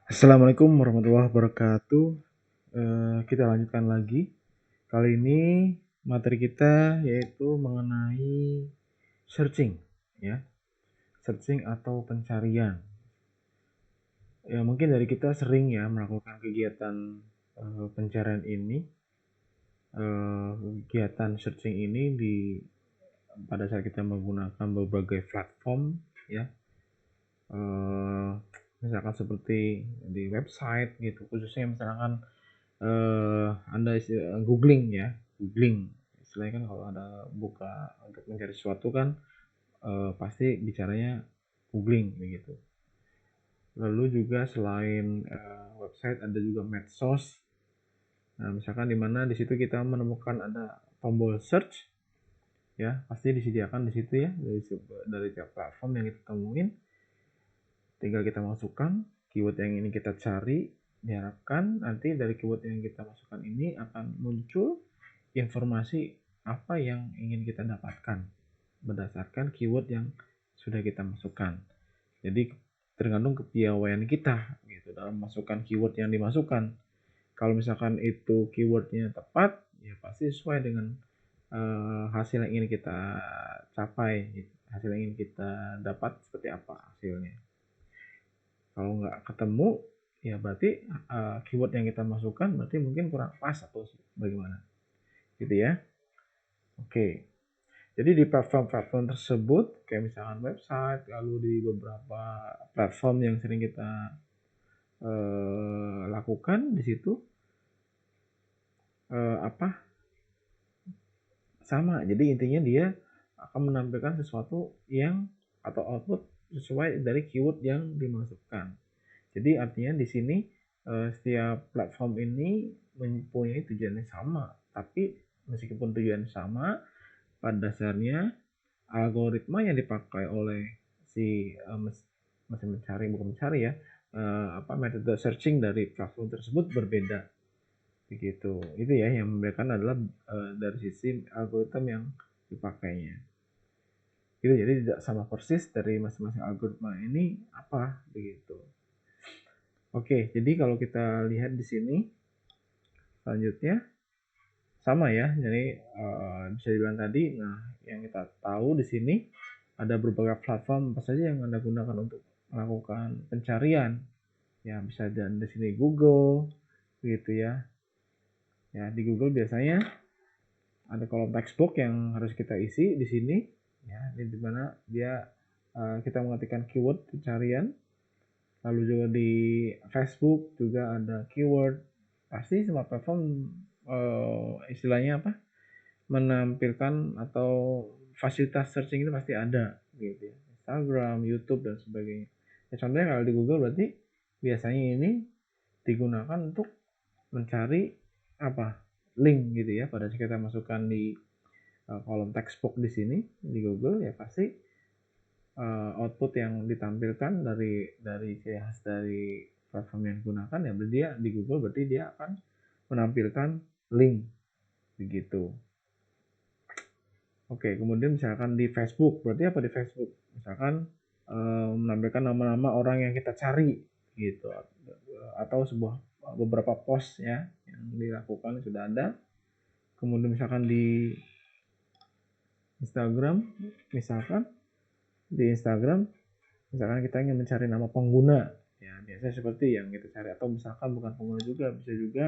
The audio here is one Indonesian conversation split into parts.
Assalamualaikum warahmatullahi wabarakatuh. Kita lanjutkan lagi. Kali ini materi kita yaitu mengenai searching, ya, searching atau pencarian. Ya mungkin dari kita sering ya melakukan kegiatan pencarian ini, kegiatan searching ini pada saat kita menggunakan berbagai platform, ya, misalkan seperti di website gitu, khususnya misalkan Anda googling ya, googling. Istilahnya kan kalau ada buka untuk mencari sesuatu kan pasti bicaranya googling begitu. Lalu juga selain website ada juga medsos. Nah, misalkan di mana di situ kita menemukan ada tombol search, ya pasti disediakan di situ ya dari tiap platform yang kita temuin. Tinggal kita masukkan keyword yang ingin kita cari. Diharapkan nanti dari keyword yang kita masukkan ini akan muncul informasi apa yang ingin kita dapatkan berdasarkan keyword yang sudah kita masukkan. Jadi tergantung kepiawaian kita gitu dalam masukkan keyword yang dimasukkan. Kalau misalkan itu keywordnya tepat, ya pasti sesuai dengan hasil yang ingin kita capai, gitu. Hasil yang ingin kita dapat seperti apa hasilnya. Kalau nggak ketemu, ya berarti keyword yang kita masukkan berarti mungkin kurang pas atau bagaimana, gitu ya. Oke. Jadi di platform-platform tersebut, kayak misalkan website, lalu di beberapa platform yang sering kita lakukan di situ apa sama. Jadi intinya dia akan menampilkan sesuatu yang atau output sesuai dari keyword yang dimasukkan. Jadi artinya di sini setiap platform ini mempunyai tujuan yang sama, tapi meskipun tujuan sama, pada dasarnya algoritma yang dipakai oleh si mesin mencari bukan mencari ya metode searching dari platform tersebut berbeda begitu. Itu ya yang membedakan adalah dari sisi algoritma yang dipakainya gitu. Jadi tidak sama persis dari masing-masing algoritma ini apa begitu. Oke, jadi kalau kita lihat di sini selanjutnya sama ya. Jadi bisa dibilang tadi, nah yang kita tahu di sini ada berbagai platform apa saja yang Anda gunakan untuk melakukan pencarian. Ya, bisa dan di sini Google gitu ya. Ya, di Google biasanya ada kolom textbook yang harus kita isi di sini ya, ini di mana dia kita mengetikkan keyword pencarian. Lalu juga di Facebook juga ada keyword. Pasti semua platform istilahnya apa? Menampilkan atau fasilitas searching itu pasti ada gitu ya. Instagram, YouTube dan sebagainya. Ya, contohnya kalau di Google berarti biasanya ini digunakan untuk mencari apa? Link gitu ya. Pada saat kita masukkan di kolom textbook di sini di Google ya pasti output yang ditampilkan dari ciri khas dari platform yang digunakan ya berarti dia di Google berarti dia akan menampilkan link begitu. Oke, kemudian misalkan di Facebook, berarti apa di Facebook? Misalkan menampilkan nama-nama orang yang kita cari gitu, atau beberapa post ya yang dilakukan sudah ada. Kemudian misalkan di Instagram, misalkan di Instagram, misalkan kita ingin mencari nama pengguna, ya biasanya seperti yang kita cari, atau misalkan bukan pengguna juga, bisa juga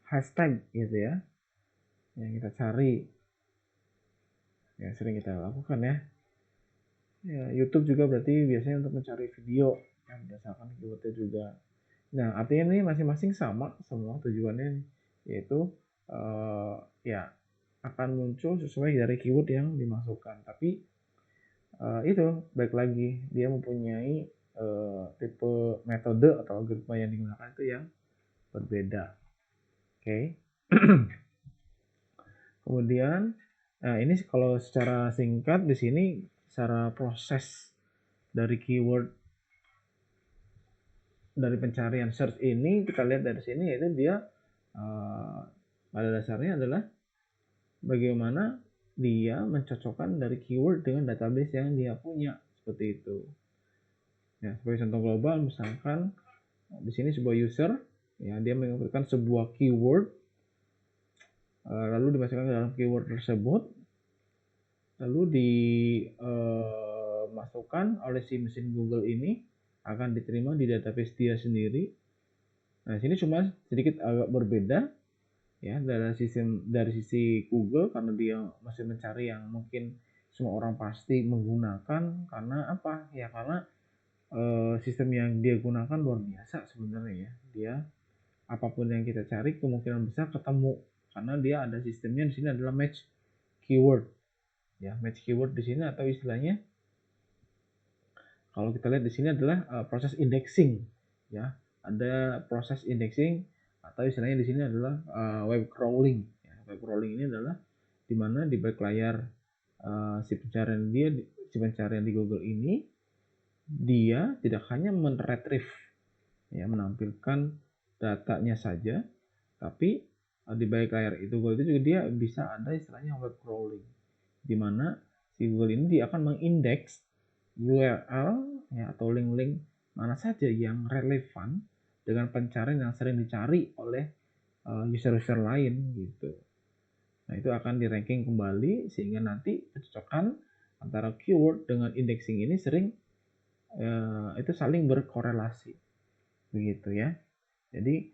hashtag gitu ya, yang kita cari, ya sering kita lakukan ya. Ya, YouTube juga berarti biasanya untuk mencari video yang berdasarkan keywordnya juga. Nah, artinya ini masing-masing sama semua tujuannya yaitu ya akan muncul sesuai dari keyword yang dimasukkan. Tapi itu baik lagi dia mempunyai tipe metode atau algoritma yang digunakan itu yang berbeda. Oke. Okay. Kemudian ini kalau secara singkat di sini secara proses dari keyword dari pencarian search ini kita lihat dari sini yaitu dia pada dasarnya adalah bagaimana dia mencocokkan dari keyword dengan database yang dia punya seperti itu. Ya, sebagai contoh global misalkan Di sini sebuah user, ya, dia menginputkan sebuah keyword, lalu dimasukkan ke dalam keyword tersebut, lalu dimasukkan oleh si mesin Google ini, akan diterima di database dia sendiri. Nah, sini cuma sedikit agak berbeda, ya, dari sisi Google, karena dia masih mencari yang mungkin semua orang pasti menggunakan. Karena apa? Ya karena sistem yang dia gunakan luar biasa sebenarnya, ya. Dia apapun yang kita cari kemungkinan besar ketemu, karena dia ada sistemnya di sini adalah match keyword, ya. Match keyword di sini, atau istilahnya kalau kita lihat di sini adalah proses indexing, ya. Ada proses indexing, atau istilahnya di sini adalah web crawling, ya. Web crawling ini adalah dimana di balik layar si pencarian di Google ini, dia tidak hanya meretrieve, ya, menampilkan datanya saja, tapi di balik layar itu Google itu juga dia bisa ada istilahnya web crawling, di mana si Google ini dia akan mengindeks URL, ya, atau link-link mana saja yang relevan dengan pencarian yang sering dicari oleh user-user lain gitu. Nah, itu akan di ranking kembali sehingga nanti kecocokan antara keyword dengan indexing ini sering itu saling berkorelasi begitu, ya. Jadi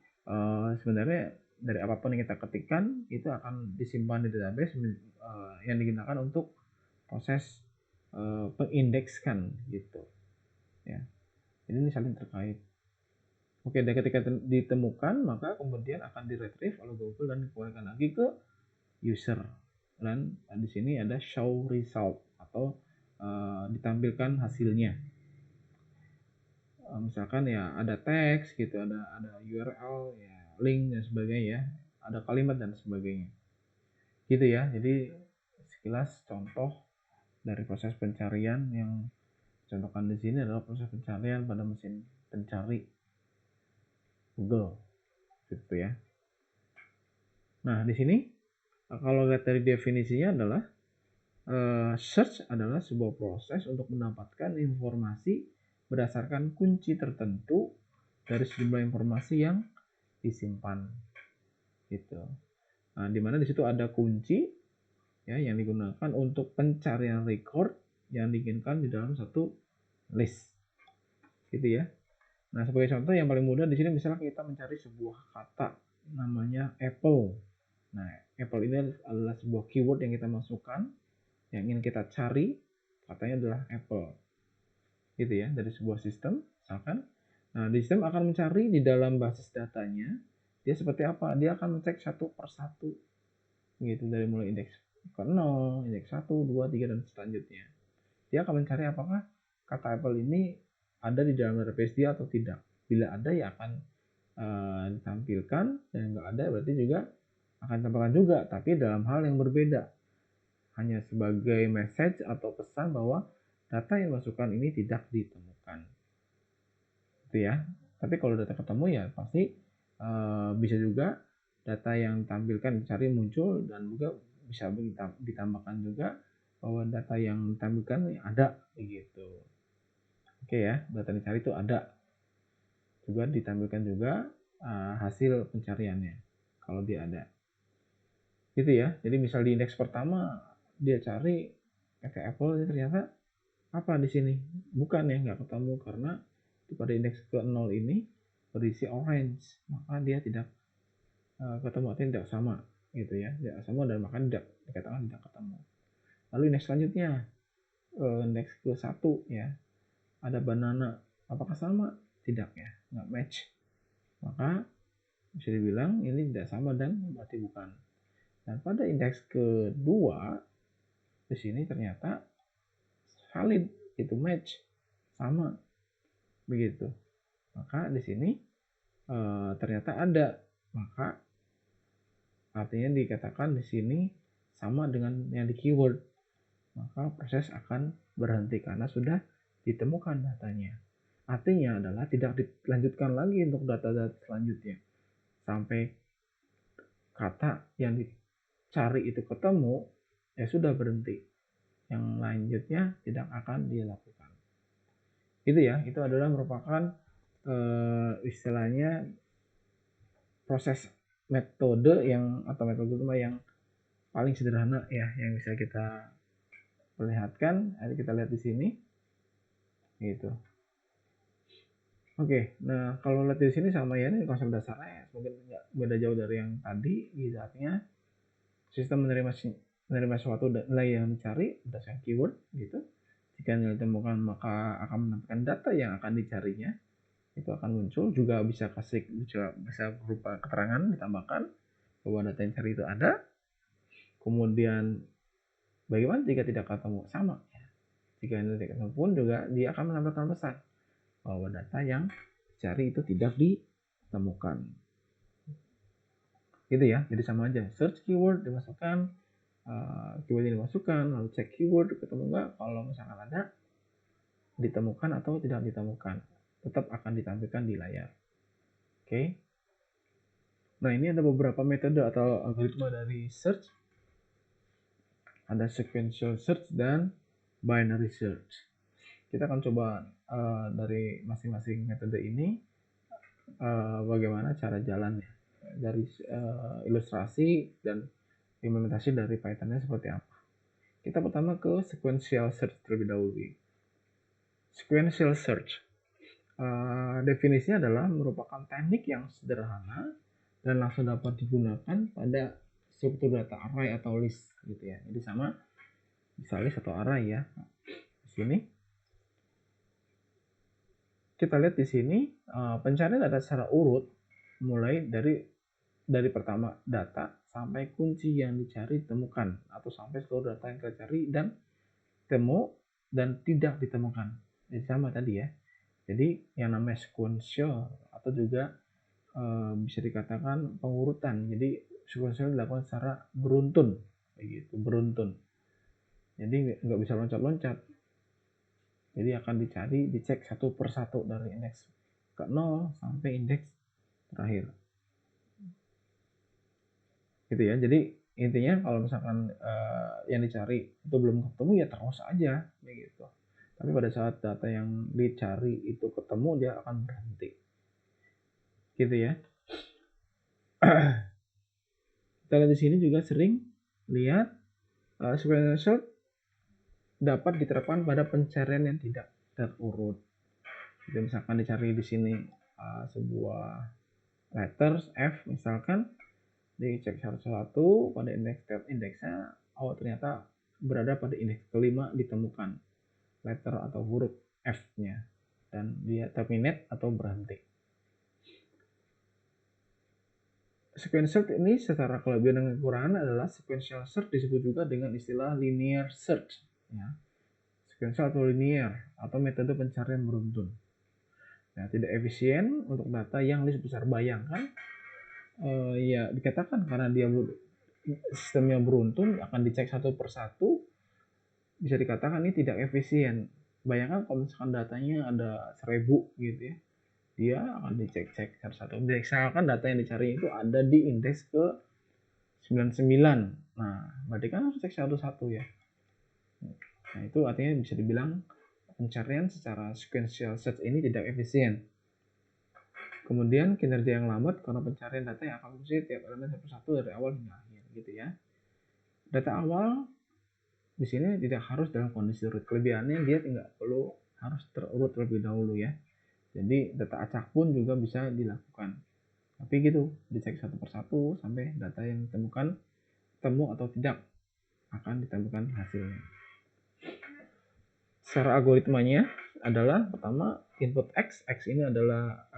sebenarnya dari apapun yang kita ketikkan itu akan disimpan di database yang digunakan untuk proses pengindekskan gitu, ya. Jadi ini saling terkait. Oke, dan ketika ditemukan maka kemudian akan diretrieve oleh Google dan dikeluarkan lagi ke user. Dan di sini ada show result, atau ditampilkan hasilnya. Misalkan ya ada teks gitu, ada URL, ya, link dan sebagainya, ya, ada kalimat dan sebagainya. Gitu, ya. Jadi sekilas contoh dari proses pencarian yang contohkan di sini adalah proses pencarian pada mesin pencari Google, gitu, ya. Nah, di sini kalau lihat dari definisinya adalah search adalah sebuah proses untuk mendapatkan informasi berdasarkan kunci tertentu dari sejumlah informasi yang disimpan, gitu. Nah, dimana di situ ada kunci, ya, yang digunakan untuk pencarian record yang diinginkan di dalam satu list, gitu, ya. Nah, sebagai contoh yang paling mudah di sini misalnya kita mencari sebuah kata namanya apple. Nah, apple ini adalah sebuah keyword yang kita masukkan, yang ingin kita cari, katanya adalah apple, gitu, ya, dari sebuah sistem misalkan. Nah, di sistem akan mencari di dalam basis datanya dia seperti apa. Dia akan mengecek satu persatu, gitu, dari mulai indeks ke 0, indeks 1, 2, 3 dan selanjutnya. Dia akan mencari apakah kata apple ini ada di dalam database dia atau tidak. Bila ada, ya akan ditampilkan, dan nggak ada berarti juga akan ditampilkan juga, tapi dalam hal yang berbeda, hanya sebagai message atau pesan bahwa data yang dimasukkan ini tidak ditemukan, gitu, ya. Tapi kalau data ketemu, ya pasti bisa juga data yang ditampilkan dicari muncul, dan juga bisa ditambahkan juga bahwa data yang ditampilkan ada, begitu. Oke, ya, data yang dicari itu ada, juga ditampilkan juga hasil pencariannya kalau dia ada, gitu, ya. Jadi misal di indeks pertama dia cari pakai apple, ini ternyata apa di sini bukan, ya, nggak ketemu, karena pada indeks ke 0 ini berisi orange, maka dia tidak ketemu, artinya tidak sama, gitu, ya, tidak sama, dan maka tidak dikatakan tidak ketemu. Lalu indeks selanjutnya indeks ke 1, ya, ada banana, apakah sama? Tidak, ya, nggak match, maka bisa dibilang ini tidak sama dan berarti bukan. Dan pada indeks kedua di sini ternyata valid, itu match, sama, begitu. Maka di sini ternyata ada, maka artinya dikatakan di sini sama dengan yang di keyword, maka proses akan berhenti karena sudah ditemukan datanya. Artinya adalah tidak dilanjutkan lagi untuk data-data selanjutnya sampai kata yang dicari itu ketemu, ya sudah berhenti. Yang lanjutnya tidak akan dilakukan. Itu, ya, itu adalah merupakan istilahnya proses metode yang paling sederhana ya yang bisa kita perlihatkan. Ada kita lihat di sini gitu. Oke, nah kalau lihat di sini sama ya, ini konsep dasarnya mungkin nggak beda jauh dari yang tadi. Gitu, artinya sistem menerima suatu nilai yang dicari berdasarkan keyword gitu. Jika nilai ditemukan maka akan menampilkan data yang akan dicarinya, itu akan muncul. Juga bisa bisa berupa keterangan ditambahkan bahwa data yang cari itu ada. Kemudian bagaimana jika tidak ketemu? Sama ya. Jika tidak ketemu pun juga dia akan menampilkan pesan bahwa data yang dicari itu tidak ditemukan. Gitu ya, jadi sama aja. Search keyword dimasukkan, keyword yang dimasukkan, lalu cek keyword ketemu nggak. Kalau misalkan ada, ditemukan atau tidak ditemukan, tetap akan ditampilkan di layar. Oke. Nah, ini ada beberapa metode atau algoritma dari search. Ada sequential search dan binary search. Kita akan coba dari masing-masing metode ini bagaimana cara jalannya, dari ilustrasi dan implementasi dari Python-nya seperti apa. Kita pertama ke sequential search terlebih dahulu. Sequential search definisinya adalah merupakan teknik yang sederhana dan langsung dapat digunakan pada struktur data array atau list gitu ya. Jadi sama bisa list atau array ya. Di sini kita lihat di sini pencarian data secara urut mulai dari pertama data sampai kunci yang dicari ditemukan, atau sampai seluruh data yang kita cari dan temu dan tidak ditemukan. Jadi sama tadi ya. Jadi yang namanya sequential atau juga bisa dikatakan pengurutan. Jadi sequential dilakukan secara beruntun, begitu, beruntun. Jadi nggak bisa loncat-loncat. Jadi akan dicek satu persatu dari indeks ke 0 sampai indeks terakhir. Gitu ya. Jadi intinya kalau misalkan yang dicari itu belum ketemu ya terus aja begitu. Tapi pada saat data yang dicari itu ketemu, dia akan berhenti. Gitu ya. Kita lihat di sini juga sering lihat sequential search dapat diterapkan pada pencarian yang tidak terurut. Jadi misalkan dicari di sini sebuah letters F misalkan, dicek satu-satu pada indeksnya, ternyata berada pada indeks kelima ditemukan letter atau huruf F-nya dan dia terminate atau berhenti. Sequential ini secara kelebihan dan kekurangan adalah sequential search disebut juga dengan istilah linear search ya. Sequential atau linear atau metode pencarian beruntun. Nah, tidak efisien untuk data yang list besar. Bayangkan ya dikatakan karena dia sistemnya beruntun akan dicek satu persatu, bisa dikatakan ini tidak efisien. Bayangkan kalau misalkan datanya ada 1000 gitu ya, dia akan dicek-cek satu-satu. Misalkan data yang dicari itu ada di indeks ke 99. Nah, berarti kan harus cek satu-satu ya. Nah, itu artinya bisa dibilang pencarian secara sequential search ini tidak efisien. Kemudian kinerja yang lambat karena pencarian data yang akan mengisi tiap elemen satu-satu dari awal hingga akhir gitu ya. Data awal di sini tidak harus dalam kondisi urut. Kelebihannya dia tidak perlu harus terurut terlebih dahulu ya. Jadi data acak pun juga bisa dilakukan. Tapi gitu, dicek satu persatu sampai data yang ditemukan temu atau tidak akan ditemukan hasilnya. Secara algoritmanya adalah pertama input X ini adalah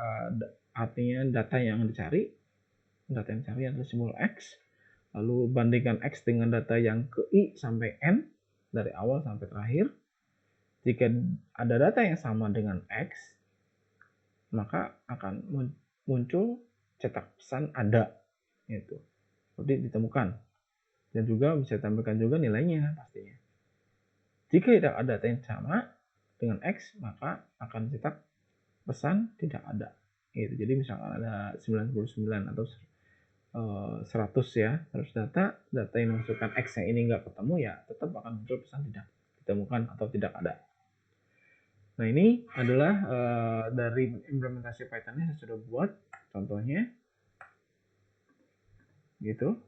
artinya data yang dicari. Data yang dicari adalah simbol X. Lalu bandingkan X dengan data yang ke I sampai N dari awal sampai terakhir. Jika ada data yang sama dengan X, maka akan muncul cetak pesan ada itu seperti ditemukan, dan juga bisa ditampilkan juga nilainya pastinya. Jika tidak ada data yang sama dengan X, maka akan cetak pesan tidak ada gitu. Jadi misalkan ada 99 atau 100 ya, 100 data yang dimasukkan X nya ini nggak ketemu, ya tetap akan muncul pesan tidak ditemukan atau tidak ada. Nah, ini adalah dari implementasi Python-nya saya sudah buat contohnya gitu.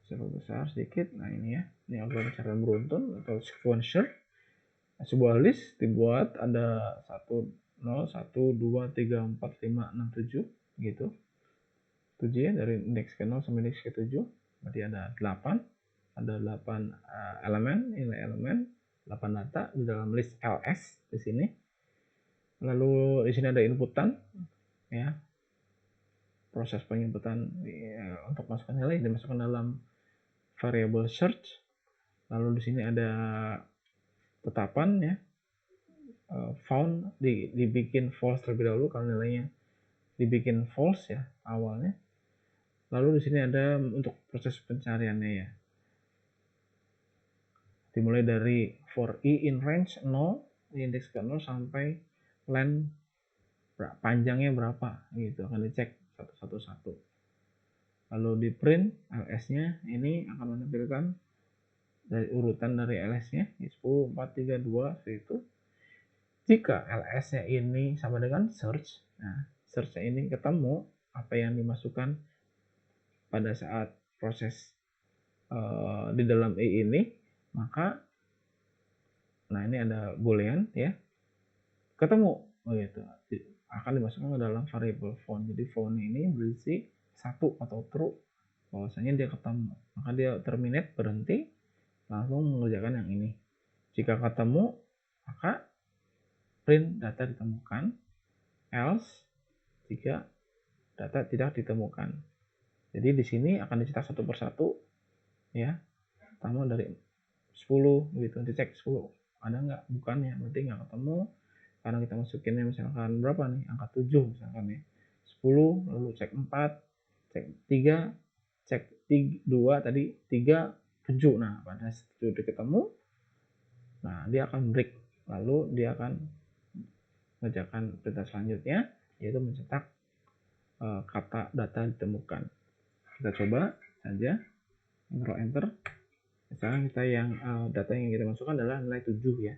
Seru besar sedikit. Nah, ini ya, ini algoritma cara beruntun atau sequential. Sebuah list dibuat ada 1 0 1 2 3 4 5 6 7 gitu. 7 ya, dari indeks ke 0 sampai indeks ke 7. Berarti ada 8. Ada 8 elemen, nilai elemen, 8 data di dalam list ls di sini. Lalu di sini ada inputan ya. Proses penginputan ya, untuk masukkan nilai dimasukkan dalam variable search. Lalu di sini ada tetapan ya, found dibikin false terlebih dahulu kalau nilainya dibikin false ya awalnya. Lalu di sini ada untuk proses pencariannya ya, dimulai dari for i in range 0, indeks ke 0 sampai length panjangnya berapa gitu, akan dicek satu. Lalu di print ls-nya, ini akan menampilkan dari urutan dari ls-nya 10 4 3 2 seperti itu. Jika ls-nya ini sama dengan search, nah search-nya ini ketemu apa yang dimasukkan pada saat proses di dalam i ini, maka nah ini ada boolean ya, ketemu begitu, akan dimasukkan ke dalam variable found. Jadi found ini berisi satu atau true, bahwasanya dia ketemu, maka dia terminate, berhenti, langsung mengerjakan yang ini. Jika ketemu, maka print data ditemukan, else jika data tidak ditemukan. Jadi di sini akan dicetak satu persatu ya, pertama dari 10 gitu, dicek 10 ada nggak, bukan ya, berarti nggak ketemu karena kita masukinnya misalkan berapa nih, angka 7 misalkan ya, 10, lalu cek 4, cek 3, cek 2 tadi, 3, 7. Nah, pada sudah ketemu, nah dia akan break, lalu dia akan mengerjakan perintah selanjutnya, yaitu mencetak kata data ditemukan. Kita coba saja, enter. Misalnya kita yang data yang kita masukkan adalah nilai 7 ya.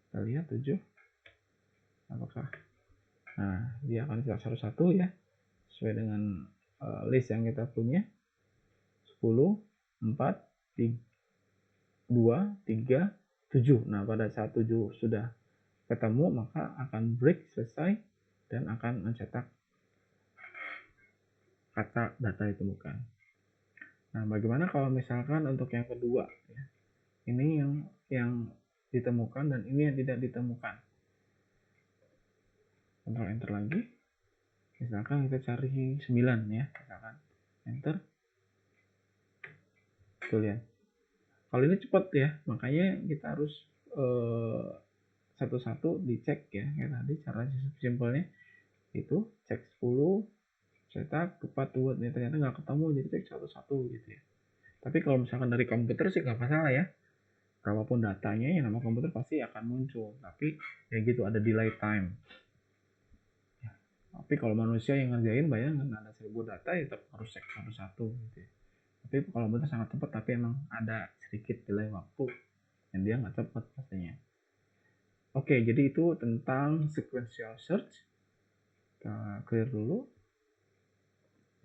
Kita lihat 7. Apakah? Nah, dia akan cetak satu-satu ya. Sesuai dengan list yang kita punya. 10, 4, 2, 3, 7. Nah, pada saat 7 sudah ketemu, maka akan break, selesai, dan akan mencetak kata data ditemukan. Nah, bagaimana kalau misalkan untuk yang kedua ya? Ini yang ditemukan dan ini yang tidak ditemukan. Ctrl enter lagi. Misalkan kita cari 9 ya, misalkan enter. Tuh lihat. Kalau ini cepat ya, makanya kita harus satu-satu dicek ya. Kayak tadi cara simpelnya itu cek 10, cetak, tepat buat ini ternyata nggak ketemu, jadi cek satu-satu gitu ya. Tapi kalau misalkan dari komputer sih nggak masalah ya. Berapapun datanya, yang nama komputer pasti akan muncul. Tapi ya gitu, ada delay time. Ya. Tapi kalau manusia yang ngerjain, bayangkan ada 1000 data ya tetap harus cek satu-satu gitu ya. Tapi kalau komputer sangat cepat, tapi emang ada sedikit delay waktu dan dia nggak cepat pastinya. Oke, jadi itu tentang sequential search. Kita clear dulu.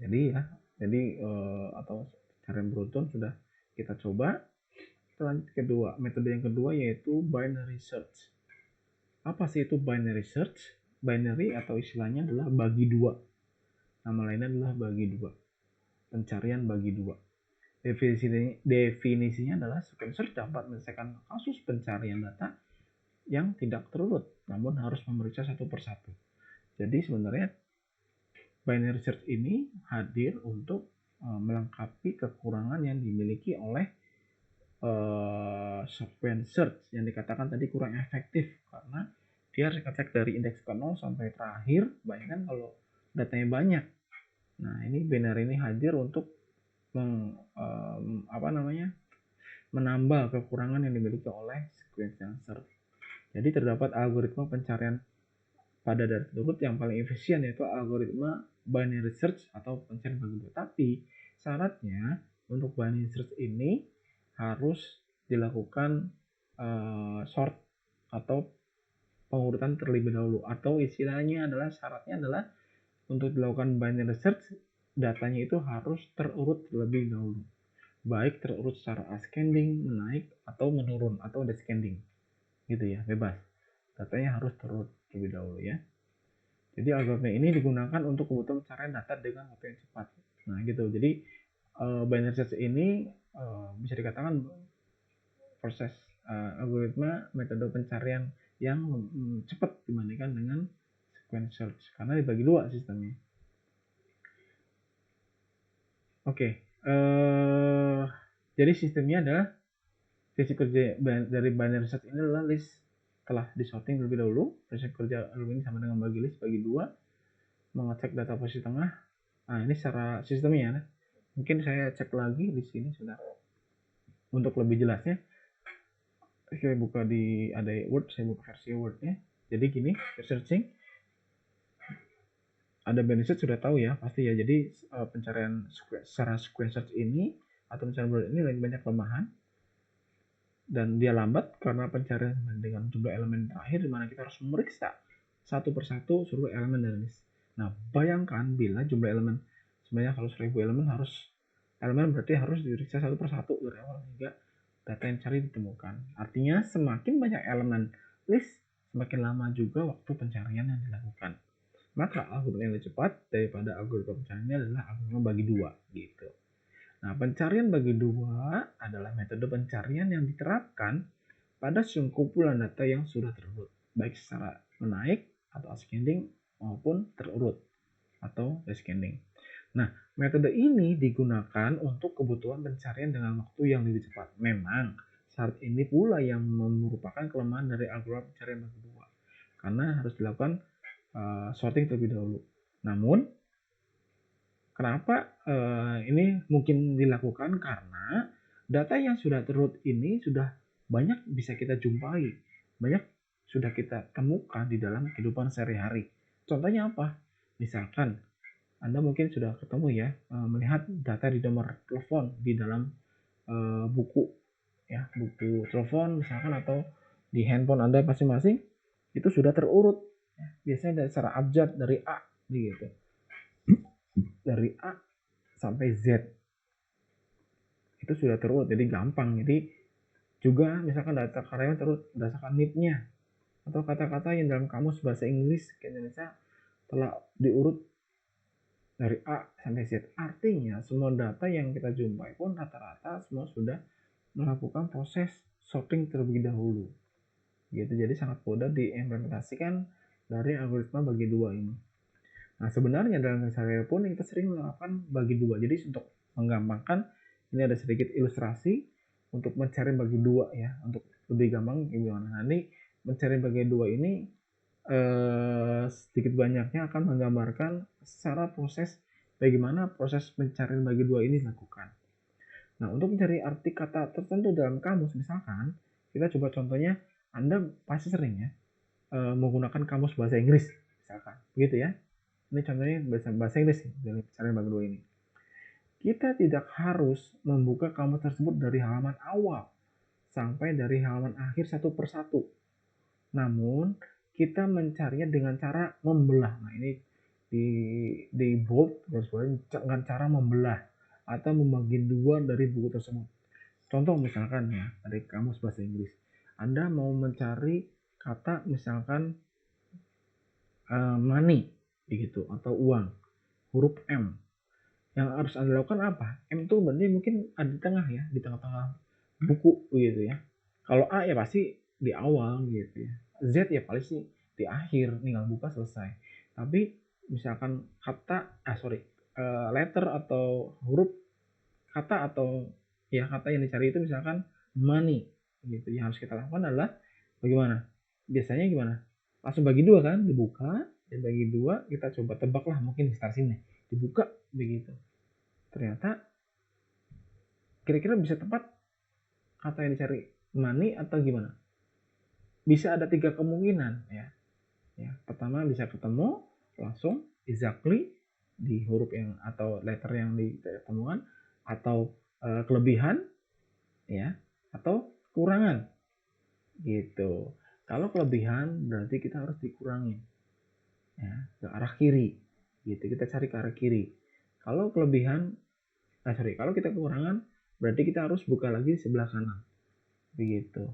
Jadi ya, atau cara yang beruntun sudah kita coba. Kedua, metode yang kedua yaitu binary search. Apa sih itu binary search? Binary atau istilahnya adalah bagi dua. Nama lainnya adalah bagi dua. Pencarian bagi dua. Definisinya adalah sequential search dapat menyelesaikan kasus pencarian data yang tidak terurut, namun harus memeriksa satu persatu. Jadi sebenarnya binary search ini hadir untuk melengkapi kekurangan yang dimiliki oleh sequential search yang dikatakan tadi kurang efektif karena dia harus ngecek dari indeks ke 0 sampai terakhir. Bayangkan kalau datanya banyak. Nah, ini binary ini hadir untuk menambah kekurangan yang dimiliki oleh sequential search. Jadi terdapat algoritma pencarian pada data terurut yang paling efisien, yaitu algoritma binary search atau pencarian bagi dua. Tapi syaratnya untuk binary search ini harus dilakukan sort atau pengurutan terlebih dahulu, atau istilahnya adalah syaratnya adalah untuk dilakukan binary search datanya itu harus terurut terlebih dahulu, baik terurut secara ascending, menaik atau menurun atau descending gitu ya, bebas, datanya harus terurut terlebih dahulu ya. Jadi algoritma ini digunakan untuk kebutuhan pencarian data dengan waktu yang cepat. Nah gitu, jadi binary search ini bisa dikatakan proses algoritma metode pencarian yang cepat dibandingkan dengan sequence search karena dibagi dua sistemnya. Oke, jadi sistemnya adalah sesi kerja dari binary search ini adalah list telah disorting terlebih dahulu. Proses kerja algoritma ini sama dengan bagi list bagi dua, mengecek data posisi tengah. Nah ini secara sistemnya. Mungkin saya cek lagi di sini sudah untuk lebih jelasnya. Saya buka di ada Word, saya buka versi Wordnya. Jadi gini, searching ada binary search sudah tahu ya pasti ya. Jadi pencarian secara sequence search ini atau pencarian ini lagi banyak kelemahan dan dia lambat karena pencarian dengan jumlah elemen terakhir di mana kita harus memeriksa satu persatu seluruh elemen dari list. Nah, bayangkan bila jumlah elemen sebanyak 100.000 elemen berarti harus diperiksa satu persatu dari awal hingga data yang cari ditemukan. Artinya semakin banyak elemen list, semakin lama juga waktu pencarian yang dilakukan. Maka algoritma yang lebih cepat daripada algoritma pencariannya adalah algoritma bagi dua gitu. Nah, pencarian bagi dua adalah metode pencarian yang diterapkan pada sekumpulan data yang sudah terurut, baik secara menaik atau ascending maupun terurut atau descending. Nah, metode ini digunakan untuk kebutuhan pencarian dengan waktu yang lebih cepat. Memang, syarat ini pula yang merupakan kelemahan dari algoritma pencarian bagi dua, karena harus dilakukan sorting terlebih dahulu. Namun, kenapa ini mungkin dilakukan? Karena data yang sudah terurut ini sudah banyak bisa kita jumpai, banyak sudah kita temukan di dalam kehidupan sehari-hari. Contohnya apa? Misalkan Anda mungkin sudah ketemu ya, melihat data di nomor telepon di dalam buku ya, buku telepon misalkan atau di handphone Anda masing-masing itu sudah terurut. Biasanya dari secara abjad dari A gitu. Dari A sampai Z itu sudah terurut, jadi gampang. Jadi juga misalkan data karyawan terurut berdasarkan NIP-nya atau kata-kata yang dalam kamus bahasa Inggris ke Indonesia telah diurut dari A sampai Z. Artinya semua data yang kita jumpai pun rata-rata semua sudah melakukan proses sorting terlebih dahulu. Gitu. Jadi sangat mudah diimplementasikan dari algoritma bagi dua ini. Nah, sebenarnya dalam keseharian pun kita sering melakukan bagi dua. Jadi untuk menggampangkan, ini ada sedikit ilustrasi untuk mencari bagi dua ya, untuk lebih gampang gimana. Nanti mencari bagi dua ini sedikit banyaknya akan menggambarkan secara proses bagaimana proses pencarian bagi dua ini dilakukan. Nah, untuk mencari arti kata tertentu dalam kamus, misalkan kita coba contohnya, Anda pasti sering ya menggunakan kamus bahasa Inggris, misalkan, begitu ya. Ini contohnya bahasa Inggris dari pencarian bagi dua ini. Kita tidak harus membuka kamus tersebut dari halaman awal sampai dari halaman akhir satu persatu. Namun, kita mencarinya dengan cara membelah. Nah, ini di bold dengan cara membelah atau membagi dua dari buku tersebut. Contoh misalkan ya, dari kamus bahasa Inggris. Anda mau mencari kata misalkan money begitu atau uang, huruf M. Yang harus Anda lakukan apa? M itu berarti mungkin ada di tengah ya, di tengah-tengah buku gitu ya. Kalau A ya pasti di awal gitu ya. Z ya paling sih di akhir, tinggal buka selesai. Tapi misalkan kata letter atau huruf kata atau ya kata yang dicari itu misalkan money gitu. Yang harus kita lakukan adalah bagaimana? Biasanya gimana? Langsung bagi dua kan, dibuka dan bagi dua kita coba tebak lah mungkin di sekitar sini. Dibuka begitu. Ternyata kira-kira bisa tepat kata yang dicari money atau gimana? Bisa ada 3 kemungkinan ya. Ya, pertama bisa ketemu langsung exactly di huruf yang atau letter yang ditemukan atau kelebihan ya atau kekurangan gitu. Kalau kelebihan berarti kita harus dikurangin ya, ke arah kiri gitu, kita cari ke arah kiri. Kalau kelebihan kalau kita kekurangan berarti kita harus buka lagi sebelah kanan begitu.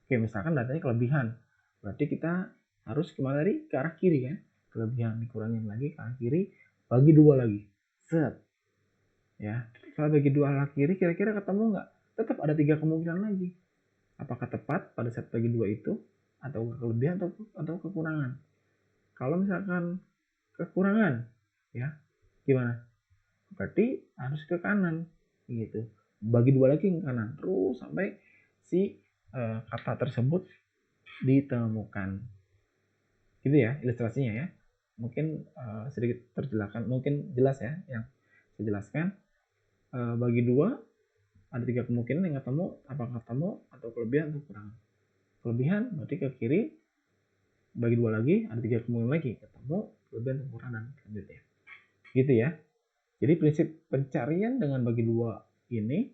Oke, misalkan datanya kelebihan berarti kita harus kemana tadi, ke arah kiri kan, kelebihan dikurangin lagi ke arah kiri, bagi dua lagi, set ya. Kalau bagi dua arah kiri kira-kira ketemu nggak? Tetap ada 3 kemungkinan lagi, apakah tepat pada saat bagi dua itu, atau kelebihan atau kekurangan. Kalau misalkan kekurangan ya gimana, berarti harus ke kanan gitu, bagi dua lagi ke kanan terus sampai si kata tersebut ditemukan gitu ya ilustrasinya ya. Mungkin sedikit terjelaskan, mungkin jelas ya yang saya jelaskan. Bagi dua ada 3 kemungkinan yang ketemu, apakah ketemu atau kelebihan atau kekurangan. Kelebihan berarti ke kiri, bagi dua lagi ada 3 kemungkinan lagi, ketemu, kelebihan atau kekurangan selanjutnya gitu ya. Jadi prinsip pencarian dengan bagi dua ini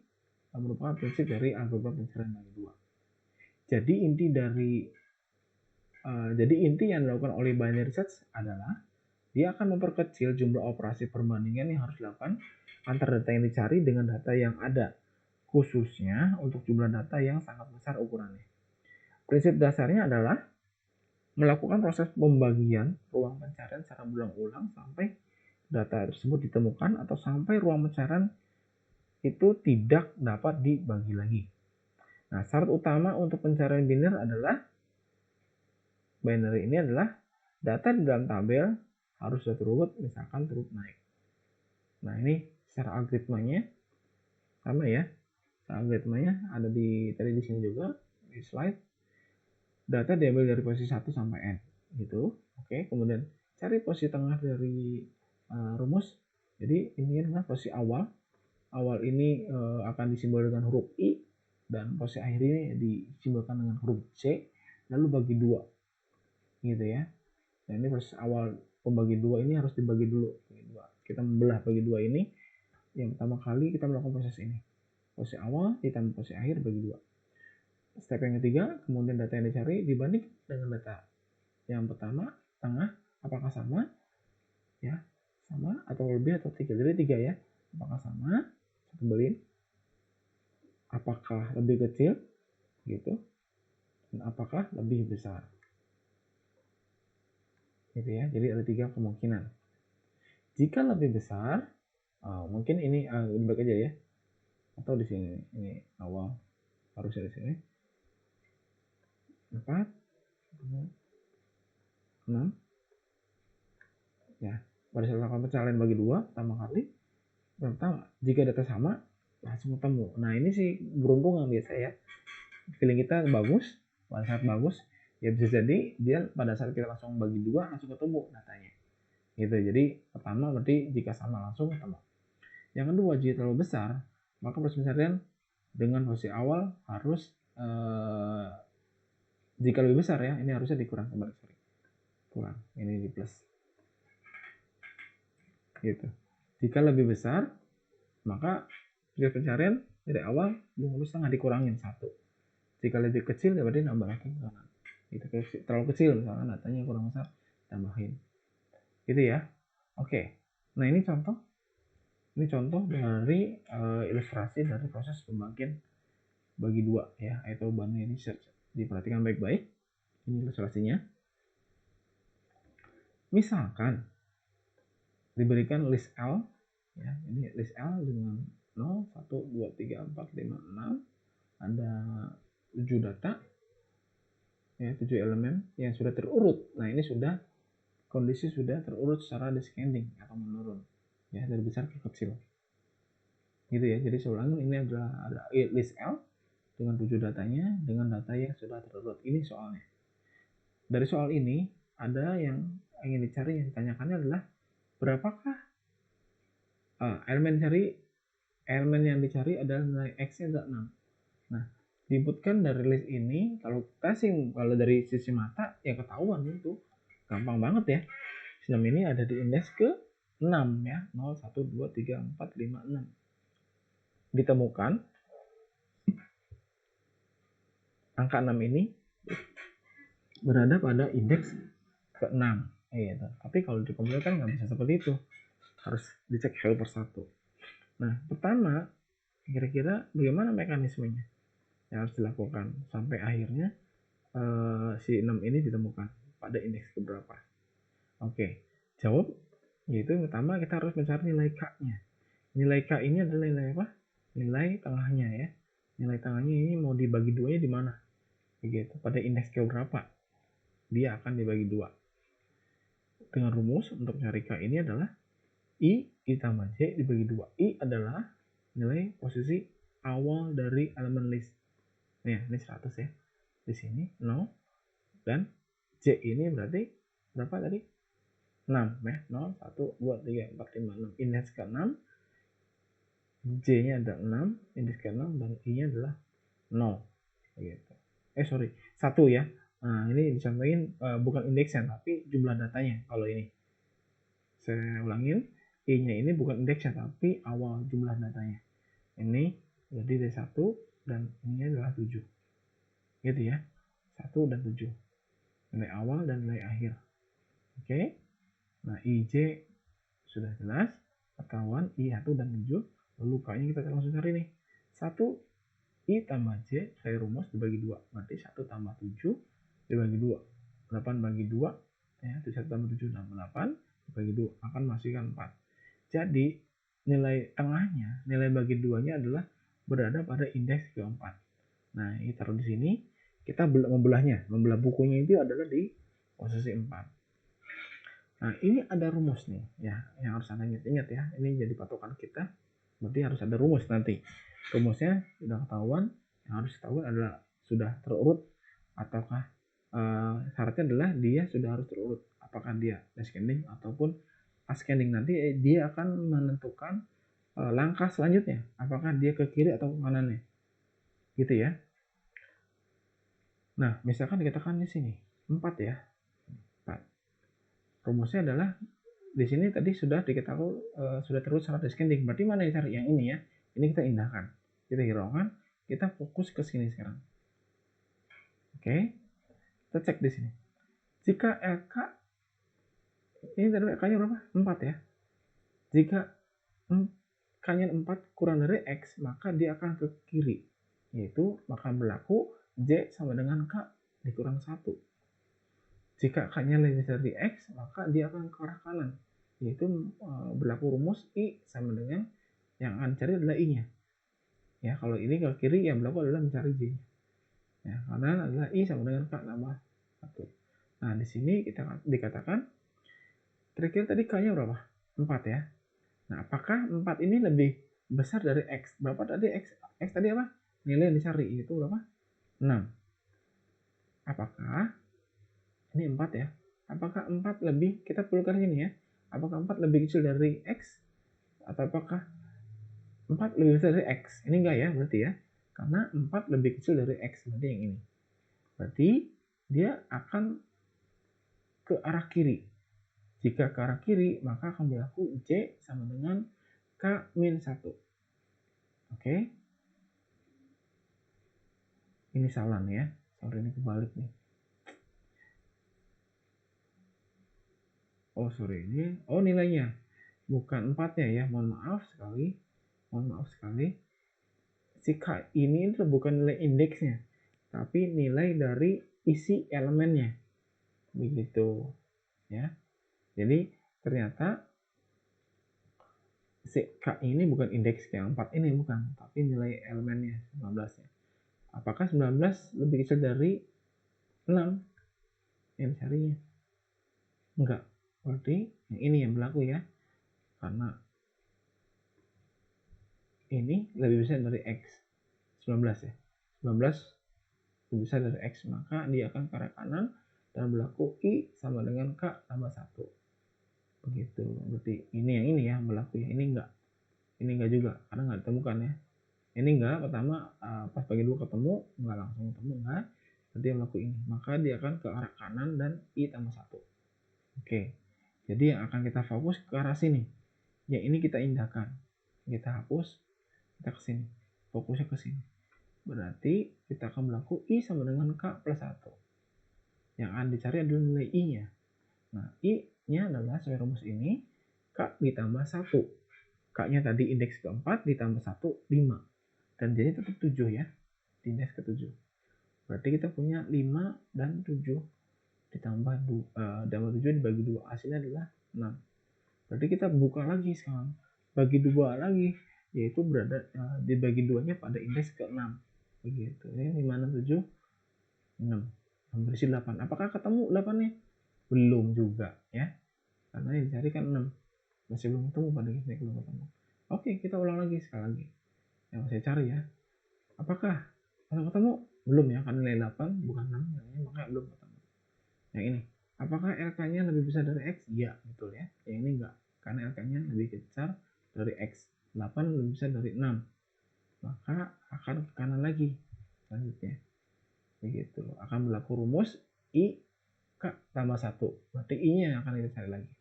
merupakan prinsip dari algoritma pencarian bagi dua. Jadi inti yang dilakukan oleh binary search adalah dia akan memperkecil jumlah operasi perbandingan yang harus dilakukan antar data yang dicari dengan data yang ada, khususnya untuk jumlah data yang sangat besar ukurannya. Prinsip dasarnya adalah melakukan proses pembagian ruang pencarian secara berulang-ulang sampai data tersebut ditemukan atau sampai ruang pencarian itu tidak dapat dibagi lagi. Nah, syarat utama untuk pencarian binary ini adalah data di dalam tabel harus sudah terurut, misalkan terus naik. Nah, ini secara algoritmanya sama ya. Algoritmanya ada tadi di sini juga di slide. Data diambil dari posisi 1 sampai n gitu. Oke, kemudian cari posisi tengah dari rumus. Jadi ini adalah posisi awal. Awal ini akan disimbolkan dengan huruf I dan posisi akhir ini disimbolkan dengan huruf C, lalu bagi dua gitu ya. Dan ini proses awal pembagi dua ini harus dibagi dulu. Kita membelah bagi dua ini, yang pertama kali kita melakukan proses ini, posisi awal ditambah posisi akhir bagi dua. Step yang ketiga, kemudian data yang dicari dibanding dengan data yang pertama, tengah, apakah sama ya, sama atau lebih atau tiga. Jadi 3 ya, apakah sama, kembaliin, apakah lebih kecil gitu, dan apakah lebih besar gitu ya. Jadi ada 3 kemungkinan. Jika lebih besar, mungkin ini dibagi aja ya, atau di sini ini awal harusnya di sini 4 6 ya. Pada saat melakukan pencarian bagi dua pertama kali, pertama jika data sama langsung ketemu. Nah, ini sih beruntung biasa ya, feeling kita bagus, pada saat bagus ya bisa jadi dia pada saat kita langsung bagi dua langsung ketemu datanya gitu. Jadi pertama berarti jika sama langsung ketemu. Yang kedua, jika terlalu besar maka proses pencarian dengan posisi awal harus jika lebih besar ya, ini harusnya dikurang kembali, kurang, ini di plus gitu. Jika lebih besar maka proses pencarian dari awal 20,5 dikurangin 1. Jika lebih kecil ya berarti nambah lagi ke kanan gitu. Terlalu kecil misalkan datanya kurang besar, tambahin gitu ya. Oke, nah ini contoh dari ilustrasi dari proses pembagian bagi dua ya, yaitu binary search. Diperhatikan baik-baik, ini ilustrasinya. Misalkan diberikan list L ya, ini list L dengan 0, 1, 2, 3, 4, 5, 6, ada 7 data ya, 7 elemen yang sudah terurut. Nah, ini kondisi sudah terurut secara descending atau menurun ya, dari besar ke kecil gitu ya. Jadi saya ulangi, ini adalah ada list L dengan 7 datanya dengan data yang sudah terurut. Ini soalnya. Dari soal ini ada yang ingin dicari, yang ditanyakannya adalah berapakah elemen yang dicari adalah nilai X-nya adalah 6. Nah, diinputkan dari list ini, kalau dari sisi mata ya ketahuan itu gampang banget ya. 6 ini ada di indeks ke 6 ya, 0, 1, 2, 3, 4, 5, 6. Ditemukan angka 6 ini berada pada indeks ke-6 gitu. Tapi kalau di komputer kan nggak bisa seperti itu, harus dicek satu persatu. Nah, pertama, kira-kira bagaimana mekanismenya yang harus dilakukan sampai akhirnya si 6 ini ditemukan pada indeks keberapa? Oke, jawab yaitu pertama kita harus mencari nilai K-nya. Nilai K ini adalah nilai apa? Nilai tengahnya ya. Nilai tengahnya ini mau dibagi duanya di mana? Begitu. Pada indeks ke berapa? Dia akan dibagi dua. Dengan rumus untuk cari K ini adalah I ditambah J dibagi 2. I adalah nilai posisi awal dari elemen list. Nih, ini 100 ya. Di sini 0 dan J ini berarti berapa tadi? 6 ya. 0, 1, 2, 3, 4, 5, 6. Indeks ke-6. J-nya ada 6, indeks ke-6 dan I-nya adalah 0. Gitu. Sorry, 1 ya. Nah, ini disampaikan bukan indeksnya tapi jumlah datanya kalau ini. Saya ulangin, I-nya ini bukan indeksnya tapi awal jumlah datanya. Ini jadi dari 1 dan ini adalah 7. Gitu ya. 1 dan 7. Nilai awal dan nilai akhir. Oke. Nah, IJ sudah jelas. Ketahuan I1 dan 7. Lalu K-nya kita langsung cari nih. 1 I tambah J saya rumus dibagi 2. Berarti 1 tambah 7 dibagi 2. 8 bagi 2 ya, 1 tambah 7 tambah 8 dibagi 2 akan menghasilkan 4. Jadi nilai tengahnya, nilai bagi 2-nya adalah berada pada indeks ke-4. Nah, ini taruh di sini. Kita membelahnya, membelah bukunya itu adalah di posisi 4. Nah, ini ada rumus nih ya, yang harus Anda ingat ya. Ini jadi patokan kita. Berarti harus ada rumus nanti. Rumusnya sudah ketahuan, yang harus ketahuan adalah sudah terurut ataukah syaratnya adalah dia sudah harus terurut. Apakah dia descending ataupun ascending, nanti dia akan menentukan langkah selanjutnya. Apakah dia ke kiri atau ke kanannya. Gitu ya. Nah, misalkan dikatakan di sini 4 ya. 4. Rumusnya adalah di sini tadi sudah diketahui sudah terus syarat descending. Berarti mana yang cari? Yang ini ya. Ini kita indahkan. Kita hiraukan. Kita fokus ke sini sekarang. Oke. Kita cek di sini. Jika LK ini tadi LK-nya berapa? 4 ya. Jika K-nya 4 kurang dari X, maka dia akan ke kiri. Yaitu maka berlaku J sama dengan K dikurang 1. Jika K-nya lebih dari X, maka dia akan ke arah kanan. Yaitu berlaku rumus I sama dengan yang akan cari adalah I-nya. Ya, kalau ini ke kiri, yang berlaku adalah mencari J-nya. Ya, kanan adalah I sama dengan K tambah 1. Nah, di sini kita dikatakan kira-kira tadi K-nya berapa? 4 ya. Nah, apakah 4 ini lebih besar dari X? Berapa tadi X? X tadi apa? Nilai yang dicari itu berapa? 6. Apakah ini 4 ya? Apakah 4 lebih, kita perlu ke sini ya. Apakah 4 lebih kecil dari X? Atau apakah 4 lebih besar dari X? Ini enggak ya berarti ya. Karena 4 lebih kecil dari X. Berarti yang ini. Berarti dia akan ke arah kiri. Jika ke arah kiri, maka akan berlaku J sama dengan K-1. Oke. Ini salah nih ya. Sorry, ini kebalik nih. Oh, sorry. Ini, nilainya. Bukan 4-nya ya. Mohon maaf sekali. Si K ini itu bukan nilai indeksnya. Tapi nilai dari isi elemennya. Begitu. Ya. Jadi, ternyata si K ini bukan indeks yang 4 ini, bukan. Tapi nilai elemennya, 19-nya. Apakah 19 lebih kecil dari 6 yang dicarinya? Enggak. Berarti yang ini yang berlaku ya. Karena ini lebih besar dari X. 19 ya. 19 lebih besar dari X. Maka dia akan ke arah kanan dan berlaku I sama dengan K tambah 1. Begitu. Berarti ini yang ini ya berlaku ya. Ini enggak. Ini enggak juga. Karena enggak ditemukan ya. Ini enggak. Pertama pas bagi 2 ketemu. Enggak langsung ketemu. Enggak. Berarti yang berlaku ini. Maka dia akan ke arah kanan dan I tambah 1. Oke. Jadi yang akan kita fokus ke arah sini. Yang ini kita indahkan. Kita hapus. Kita ke sini. Fokusnya ke sini. Berarti kita akan berlaku I sama dengan K plus 1. Yang akan dicari adalah nilai I-nya. Nah, I-nya adalah sesuai rumus ini, K ditambah 1. K-nya tadi indeks ke-4 ditambah 1, 5. Dan jadi tetap 7 ya, di indeks ke-7. Berarti kita punya 5 dan 7 ditambah 7 dibagi 2. Hasilnya adalah 6. Berarti kita buka lagi sekarang. Bagi 2 lagi, yaitu berada dibagi 2-nya pada indeks ke-6. Begitu. Ini 5, 6, 7, 6. Berisi 8. Apakah ketemu 8-nya? Belum juga ya. Karena yang dicari kan 6. Masih belum ketemu pada indeks belum ketemu. Oke, kita ulang lagi sekali lagi. Yang saya cari ya. Apakah ketemu? Belum ya, karena nilai 8 bukan 6, makanya belum ketemu. Yang ini, apakah LK-nya lebih besar dari X? Iya, betul ya. Yang ini enggak, karena LK-nya lebih besar dari X. 8 lebih besar dari 6. Maka akan ke kanan lagi. Selanjutnya. Begitu. Akan berlaku rumus I K tambah 1. Berarti I-nya yang akan kita cari lagi.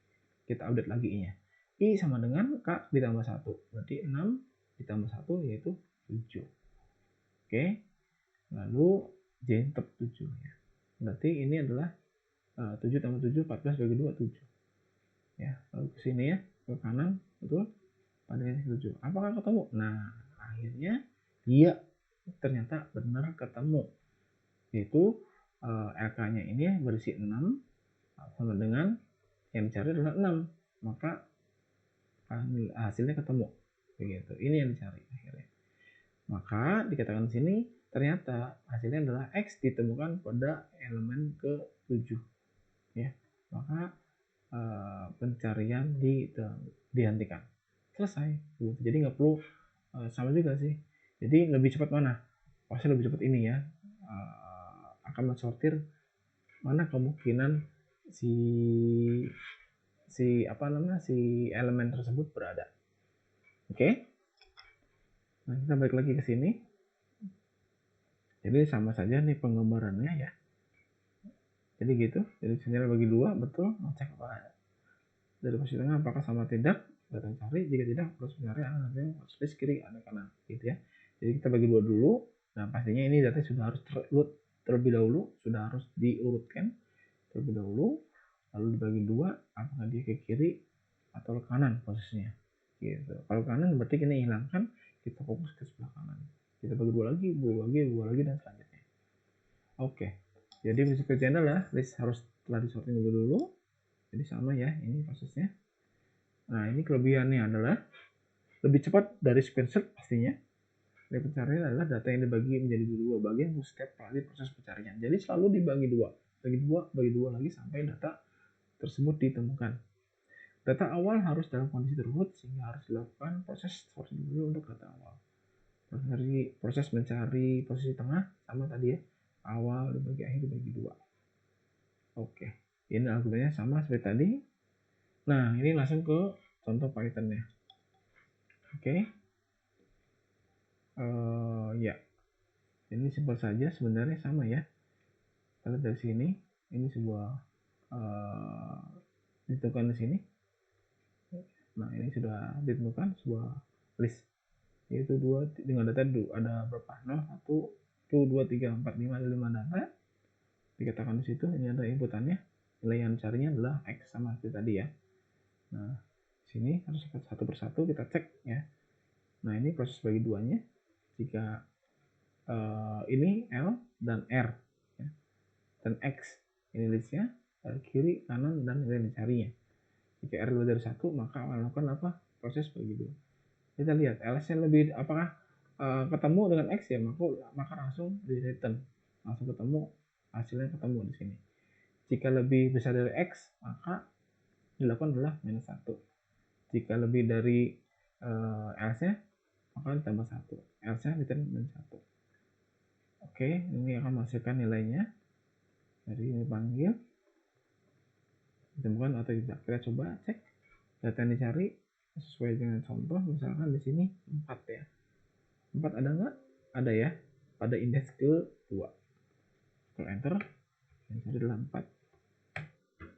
Kita update lagi I-nya. I sama dengan K ditambah 1. Berarti 6 ditambah 1 yaitu 7. Oke. Lalu J tetap 7 ya. Berarti ini adalah 7 tambah 7, 14 bagi 2, 7. Ya, lalu ke sini ya, ke kanan, betul? Pada indeks 7. Apakah ketemu? Nah, akhirnya iya, ternyata benar ketemu. Yaitu LK-nya ini berisi 6 sama dengan yang dicari adalah 6. Maka hasilnya ketemu. Begitu. Ini yang dicari akhirnya. Maka dikatakan di sini ternyata hasilnya adalah X ditemukan pada elemen ke-7. Ya. Maka pencarian dihentikan. Selesai. Jadi nggak perlu sama juga sih. Jadi lebih cepat mana? Pasti lebih cepat ini ya. Akan mensortir mana kemungkinan si elemen tersebut berada. Oke? Nah, kita balik lagi ke sini. Jadi sama saja nih penggambarannya ya. Jadi gitu. Jadi sinyal bagi 2, betul. Ngecek apa dari posisi tengah apakah sama tidak, datang cari. Jika tidak, terus mencari nanti space kiri ada kanan gitu ya. Jadi kita bagi 2 dulu. Nah, pastinya ini data sudah harus terlebih dahulu, sudah harus diurutkan terlebih dahulu, lalu dibagi 2, apakah dia ke kiri atau ke kanan posisinya gitu. Kalau kanan berarti kita hilangkan, kita fokus ke sebelah kanan. Kita bagi 2 lagi, 2 lagi dan selanjutnya. Oke. Jadi mesti kerjaan adalah list harus telah disortir dulu. Jadi sama ya, ini prosesnya. Nah, ini kelebihannya adalah lebih cepat dari sequencer pastinya. Dari pencarian adalah data yang dibagi menjadi 2 bagian untuk setiap kali proses pencarian. Jadi selalu dibagi 2. Bagi 2 lagi sampai data tersebut ditemukan. Data awal harus dalam kondisi terurut sehingga harus dilakukan proses sorting dulu untuk data awal. Proses mencari posisi tengah sama tadi ya. Awal dibagi akhir dibagi 2. Oke. Ini algoritmanya sama seperti tadi. Nah, ini langsung ke contoh Python-nya. Oke. Ya. Ini simpel saja sebenarnya sama ya. Kita dari sini, ini sebuah ditentukan di sini. Nah, ini sudah ditentukan sebuah list. Yaitu 2 dengan data ada berapa? 0, 1, 2, 3, 4, 5, ada 5 data. Dikatakan di situ ini ada inputannya. Nilai yang carinya adalah X sama seperti tadi ya. Nah, sini harus satu persatu kita cek ya. Nah, ini proses bagi 2-nya. Jika ini L dan R ya. Dan X ini listnya, kiri, kanan, dan nilai yang dicarinya. Jika R lebih dari 1, maka melakukan apa? Proses bagi 2. Kita lihat LS-nya lebih apakah ketemu dengan X ya, maka langsung di return. Langsung ketemu, hasilnya ketemu di sini. Jika lebih besar dari X, maka dilakukan adalah minus 1. Jika lebih dari LS-nya, maka ditambah 1. LS-nya return minus 1. Oke, ini akan menghasilkan nilainya. Jadi ini panggil. Ditemukan atau tidak. Kita coba cek data yang dicari sesuai dengan contoh. Misalkan di sini 4 ya. 4 ada nggak? Ada ya. Pada indeks ke-2. Kalau enter, yang dicari adalah 4.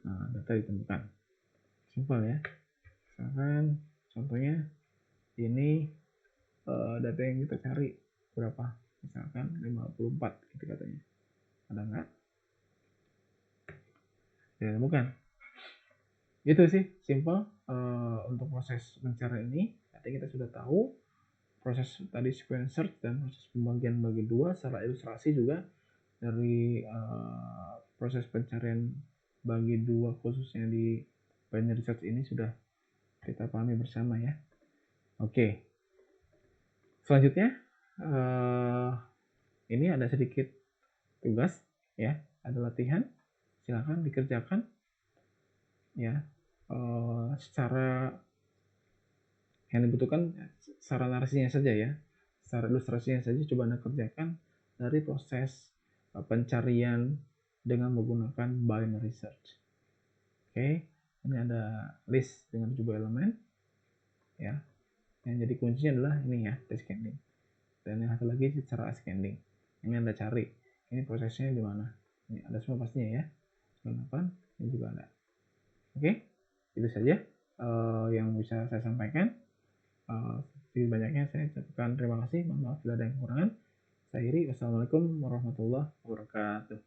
Nah, data ditemukan. Simpel ya. Misalkan contohnya ini data yang kita cari berapa? Misalkan 54 gitu katanya. Ada nggak? tidak ditemukan. Itu sih simple untuk proses pencarian ini. Nanti kita sudah tahu proses tadi sequence search dan proses pembagian bagi dua secara ilustrasi juga dari proses pencarian bagi dua khususnya di binary search ini sudah kita pahami bersama ya. Oke, selanjutnya ini ada sedikit tugas ya, ada latihan, silakan dikerjakan ya. Secara yang dibutuhkan secara narasinya saja ya, secara ilustrasinya saja coba Anda kerjakan dari proses pencarian dengan menggunakan binary search. Oke, ini ada list dengan 7 elemen ya. Yang jadi kuncinya adalah ini ya, descending. Dan yang satu lagi secara ascending. Ini Anda cari, ini prosesnya di mana. Ini ada semua pastinya ya. 98 ini juga ada. Oke, itu saja yang bisa saya sampaikan. Sedikit banyaknya saya ucapkan terima kasih. Mohon maaf bila ada yang kekurangan. Saya Iri. Wassalamualaikum warahmatullahi wabarakatuh.